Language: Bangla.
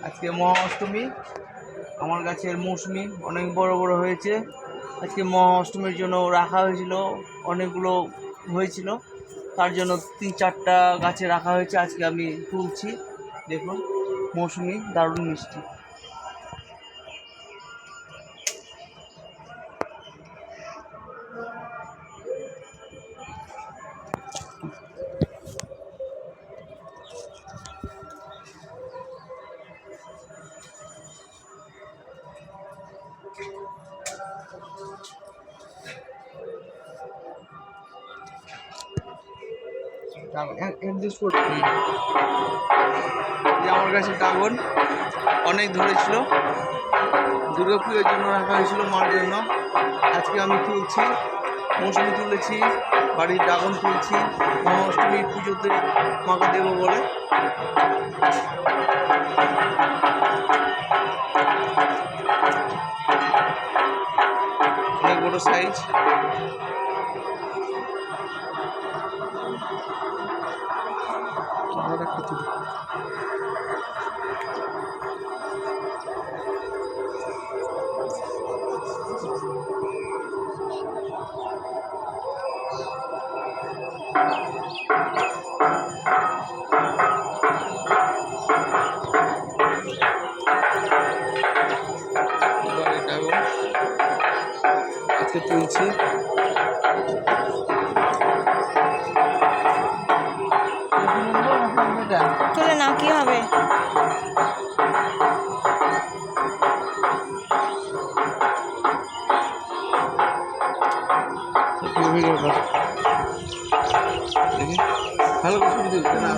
আজকে মহা অষ্টমী। আমার গাছের মৌসুমি অনেক বড় বড় হয়েছে। আজকে মহা অষ্টমীর জন্য রাখা হয়েছিল, অনেকগুলো হয়েছিল, তার জন্য 3-4টা গাছে রাখা হয়েছে। আজকে আমি তুলছি। দেখুন, মৌসুমি দারুণ মিষ্টি। আমার কাছে ড্রাগন অনেক ধরেছিল, দুর্গাপুজোর জন্য রাখা হয়েছিল মার জন্য। আজকে আমি তুলছি, মৌসুমি তুলেছি, বাড়ির ড্রাগন তুলছি। মহাষ্টমী পুজোতে মাকে দেবো বলে। অনেক বড় সাইজ। আজকে তুলছি। তুলে না কি হবে? ভালো করে ছবি তুলতে না।